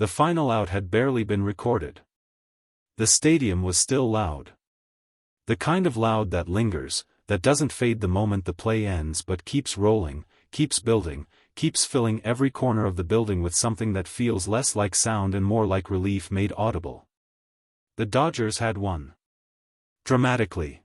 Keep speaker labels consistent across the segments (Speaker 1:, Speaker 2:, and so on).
Speaker 1: The final out had barely been recorded. The stadium was still loud. The kind of loud that lingers, that doesn't fade the moment the play ends but keeps rolling, keeps building, keeps filling every corner of the building with something that feels less like sound and more like relief made audible. The Dodgers had won. Dramatically.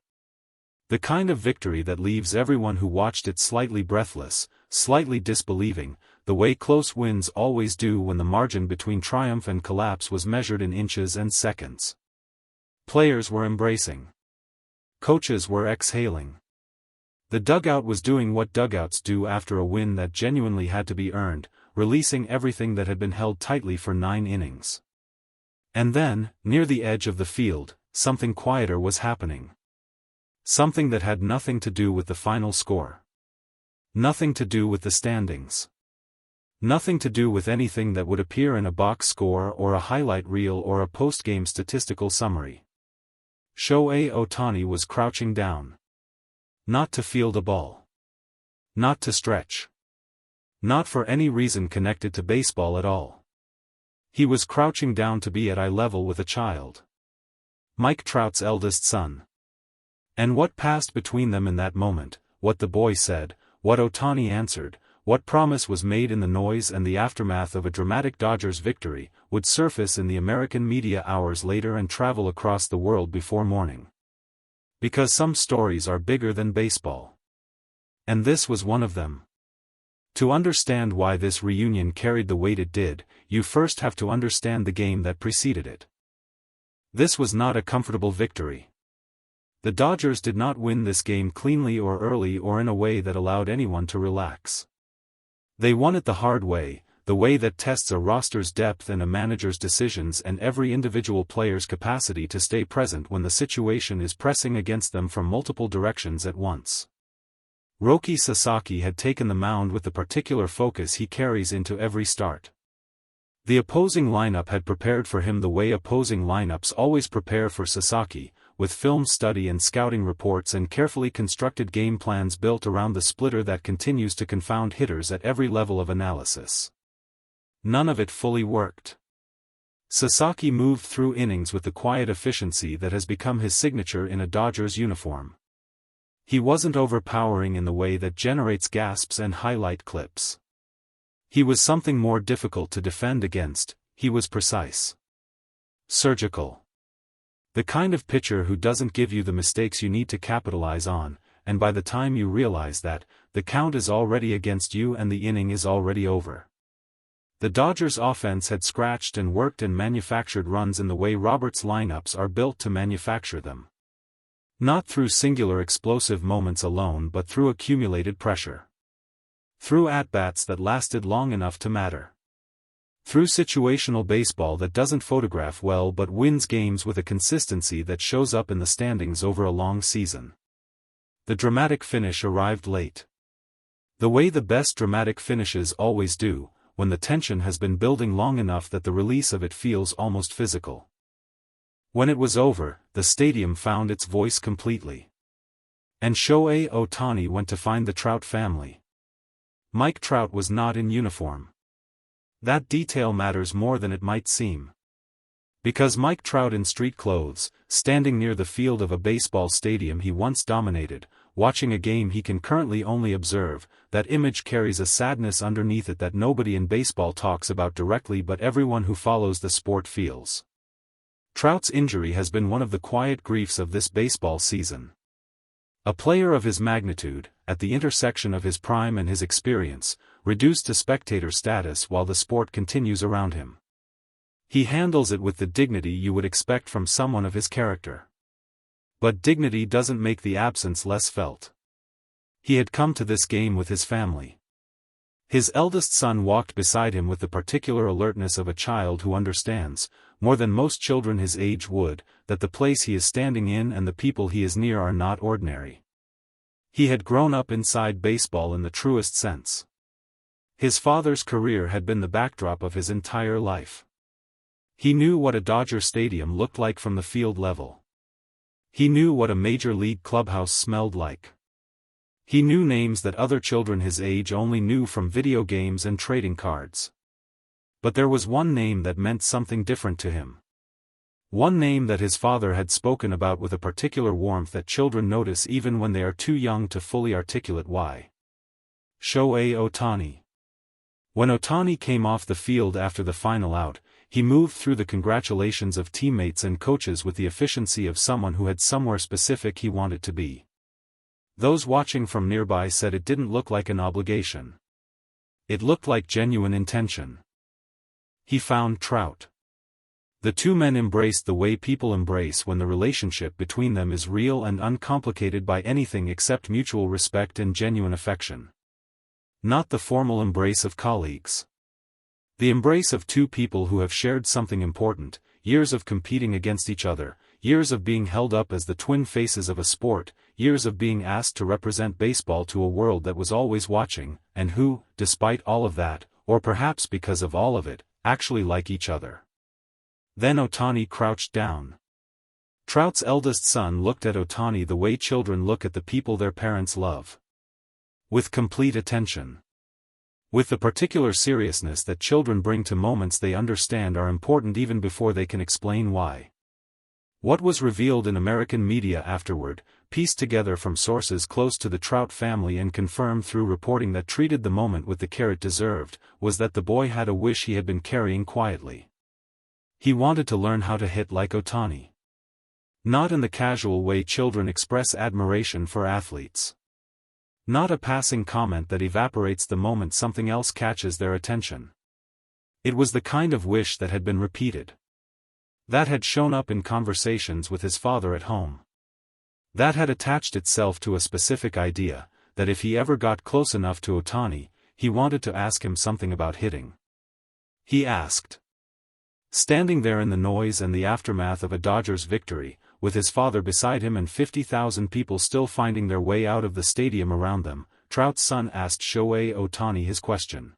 Speaker 1: The kind of victory that leaves everyone who watched it slightly breathless, slightly disbelieving, the way close wins always do when the margin between triumph and collapse was measured in inches and seconds. Players were embracing. Coaches were exhaling. The dugout was doing what dugouts do after a win that genuinely had to be earned, releasing everything that had been held tightly for 9 innings. And then, near the edge of the field, something quieter was happening. Something that had nothing to do with the final score. Nothing to do with the standings. Nothing to do with anything that would appear in a box score or a highlight reel or a post-game statistical summary. Shohei Ohtani was crouching down. Not to field a ball. Not to stretch. Not for any reason connected to baseball at all. He was crouching down to be at eye level with a child. Mike Trout's eldest son. And what passed between them in that moment, what the boy said, what Ohtani answered, what promise was made in the noise and the aftermath of a dramatic Dodgers victory, would surface in the American media hours later and travel across the world before morning. Because some stories are bigger than baseball. And this was one of them. To understand why this reunion carried the weight it did, you first have to understand the game that preceded it. This was not a comfortable victory. The Dodgers did not win this game cleanly or early or in a way that allowed anyone to relax. They won it the hard way, the way that tests a roster's depth and a manager's decisions and every individual player's capacity to stay present when the situation is pressing against them from multiple directions at once. Roki Sasaki had taken the mound with the particular focus he carries into every start. The opposing lineup had prepared for him the way opposing lineups always prepare for Sasaki, with film study and scouting reports and carefully constructed game plans built around the splitter that continues to confound hitters at every level of analysis. None of it fully worked. Sasaki moved through innings with the quiet efficiency that has become his signature in a Dodgers uniform. He wasn't overpowering in the way that generates gasps and highlight clips. He was something more difficult to defend against, he was precise. Surgical. The kind of pitcher who doesn't give you the mistakes you need to capitalize on, and by the time you realize that, the count is already against you and the inning is already over. The Dodgers' offense had scratched and worked and manufactured runs in the way Roberts' lineups are built to manufacture them. Not through singular explosive moments alone but through accumulated pressure. Through at-bats that lasted long enough to matter. Through situational baseball that doesn't photograph well but wins games with a consistency that shows up in the standings over a long season. The dramatic finish arrived late. The way the best dramatic finishes always do, when the tension has been building long enough that the release of it feels almost physical. When it was over, the stadium found its voice completely. And Shohei Ohtani went to find the Trout family. Mike Trout was not in uniform. That detail matters more than it might seem. Because Mike Trout in street clothes, standing near the field of a baseball stadium he once dominated, watching a game he can currently only observe, that image carries a sadness underneath it that nobody in baseball talks about directly but everyone who follows the sport feels. Trout's injury has been one of the quiet griefs of this baseball season. A player of his magnitude, at the intersection of his prime and his experience, reduced to spectator status while the sport continues around him. He handles it with the dignity you would expect from someone of his character. But dignity doesn't make the absence less felt. He had come to this game with his family. His eldest son walked beside him with the particular alertness of a child who understands, more than most children his age would, that the place he is standing in and the people he is near are not ordinary. He had grown up inside baseball in the truest sense. His father's career had been the backdrop of his entire life. He knew what a Dodger stadium looked like from the field level. He knew what a major league clubhouse smelled like. He knew names that other children his age only knew from video games and trading cards. But there was one name that meant something different to him. One name that his father had spoken about with a particular warmth that children notice even when they are too young to fully articulate why. Shohei Ohtani. When Ohtani came off the field after the final out, he moved through the congratulations of teammates and coaches with the efficiency of someone who had somewhere specific he wanted to be. Those watching from nearby said it didn't look like an obligation. It looked like genuine intention. He found Trout. The two men embraced the way people embrace when the relationship between them is real and uncomplicated by anything except mutual respect and genuine affection. Not the formal embrace of colleagues. The embrace of two people who have shared something important, years of competing against each other, years of being held up as the twin faces of a sport, years of being asked to represent baseball to a world that was always watching, and who, despite all of that, or perhaps because of all of it, actually like each other. Then Ohtani crouched down. Trout's eldest son looked at Ohtani the way children look at the people their parents love. With complete attention. With the particular seriousness that children bring to moments they understand are important even before they can explain why. What was revealed in American media afterward, pieced together from sources close to the Trout family and confirmed through reporting that treated the moment with the care it deserved, was that the boy had a wish he had been carrying quietly. He wanted to learn how to hit like Ohtani. Not in the casual way children express admiration for athletes. Not a passing comment that evaporates the moment something else catches their attention. It was the kind of wish that had been repeated. That had shown up in conversations with his father at home. That had attached itself to a specific idea, that if he ever got close enough to Ohtani, he wanted to ask him something about hitting. He asked. Standing there in the noise and the aftermath of a Dodgers victory, with his father beside him and 50,000 people still finding their way out of the stadium around them, Trout's son asked Shohei Ohtani his question.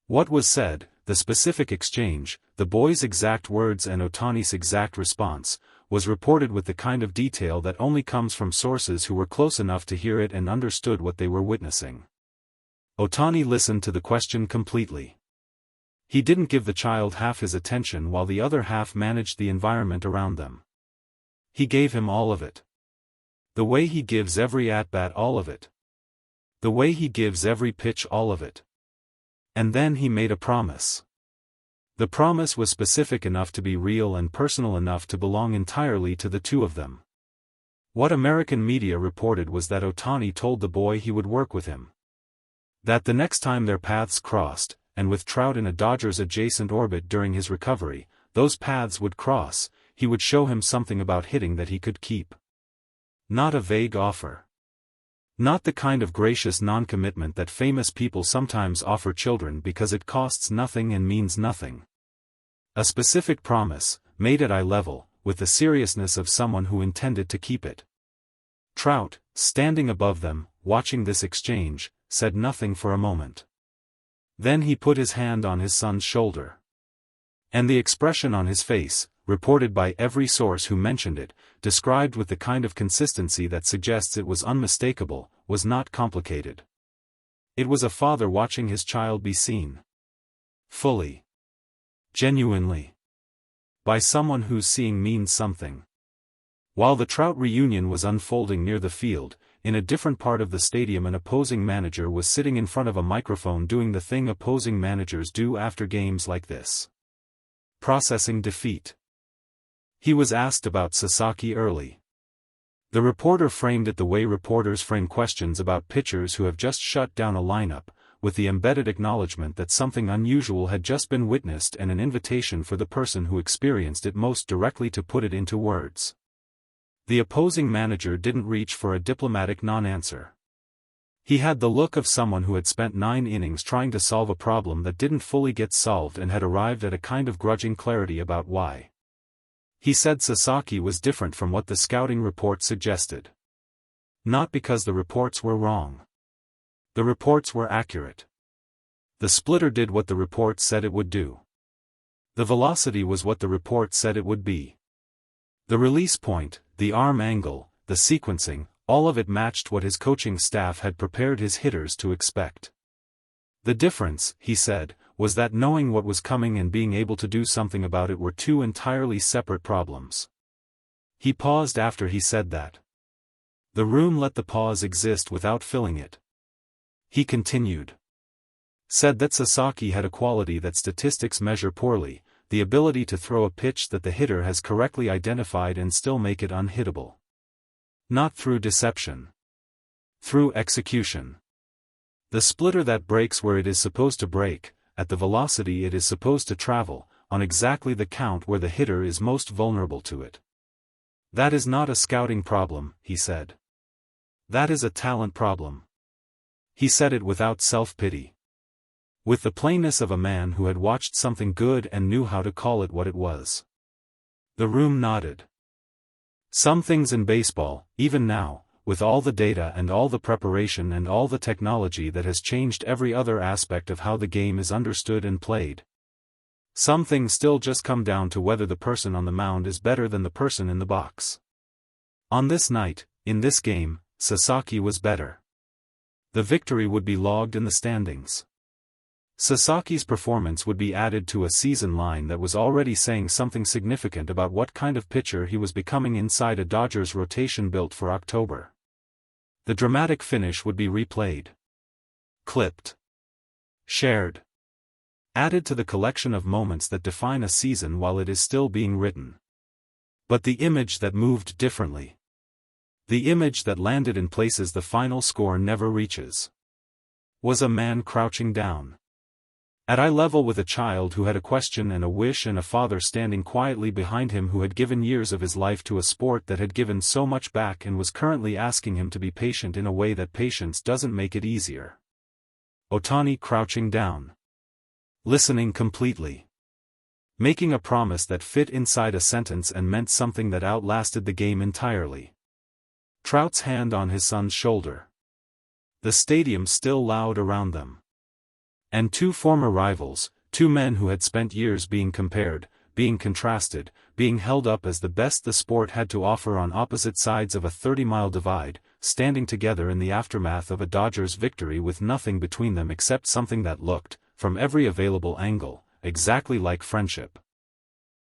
Speaker 1: What was said, the specific exchange, the boy's exact words and Ohtani's exact response, was reported with the kind of detail that only comes from sources who were close enough to hear it and understood what they were witnessing. Ohtani listened to the question completely. He didn't give the child half his attention while the other half managed the environment around them. He gave him all of it. The way he gives every at-bat all of it. The way he gives every pitch all of it. And then he made a promise. The promise was specific enough to be real and personal enough to belong entirely to the two of them. What American media reported was that Ohtani told the boy he would work with him. That the next time their paths crossed, and with Trout in a Dodgers-adjacent orbit during his recovery, those paths would cross, he would show him something about hitting that he could keep. Not a vague offer. Not the kind of gracious non-commitment that famous people sometimes offer children because it costs nothing and means nothing. A specific promise, made at eye level, with the seriousness of someone who intended to keep it. Trout, standing above them, watching this exchange, said nothing for a moment. Then he put his hand on his son's shoulder. And the expression on his face, reported by every source who mentioned it, described with the kind of consistency that suggests it was unmistakable, was not complicated. It was a father watching his child be seen. Fully. Genuinely. By someone whose seeing means something. While the Trout reunion was unfolding near the field, in a different part of the stadium an opposing manager was sitting in front of a microphone doing the thing opposing managers do after games like this. Processing defeat. He was asked about Sasaki early. The reporter framed it the way reporters frame questions about pitchers who have just shut down a lineup, with the embedded acknowledgement that something unusual had just been witnessed and an invitation for the person who experienced it most directly to put it into words. The opposing manager didn't reach for a diplomatic non-answer. He had the look of someone who had spent 9 innings trying to solve a problem that didn't fully get solved and had arrived at a kind of grudging clarity about why. He said Sasaki was different from what the scouting report suggested. Not because the reports were wrong. The reports were accurate. The splitter did what the report said it would do. The velocity was what the report said it would be. The release point, the arm angle, the sequencing, all of it matched what his coaching staff had prepared his hitters to expect. The difference, he said, was that knowing what was coming and being able to do something about it were two entirely separate problems. He paused after he said that. The room let the pause exist without filling it. He continued. Said that Sasaki had a quality that statistics measure poorly, the ability to throw a pitch that the hitter has correctly identified and still make it unhittable. Not through deception. Through execution. The splitter that breaks where it is supposed to break, at the velocity it is supposed to travel, on exactly the count where the hitter is most vulnerable to it. That is not a scouting problem, he said. That is a talent problem. He said it without self-pity. With the plainness of a man who had watched something good and knew how to call it what it was. The room nodded. Some things in baseball, even now, with all the data and all the preparation and all the technology that has changed every other aspect of how the game is understood and played. Some things still just come down to whether the person on the mound is better than the person in the box. On this night, in this game, Sasaki was better. The victory would be logged in the standings. Sasaki's performance would be added to a season line that was already saying something significant about what kind of pitcher he was becoming inside a Dodgers rotation built for October. The dramatic finish would be replayed. Clipped. Shared. Added to the collection of moments that define a season while it is still being written. But the image that moved differently. The image that landed in places the final score never reaches. Was a man crouching down. At eye level with a child who had a question and a wish and a father standing quietly behind him who had given years of his life to a sport that had given so much back and was currently asking him to be patient in a way that patience doesn't make it easier. Ohtani crouching down. Listening completely. Making a promise that fit inside a sentence and meant something that outlasted the game entirely. Trout's hand on his son's shoulder. The stadium still loud around them. And two former rivals, two men who had spent years being compared, being contrasted, being held up as the best the sport had to offer on opposite sides of a 30-mile divide, standing together in the aftermath of a Dodgers victory with nothing between them except something that looked, from every available angle, exactly like friendship.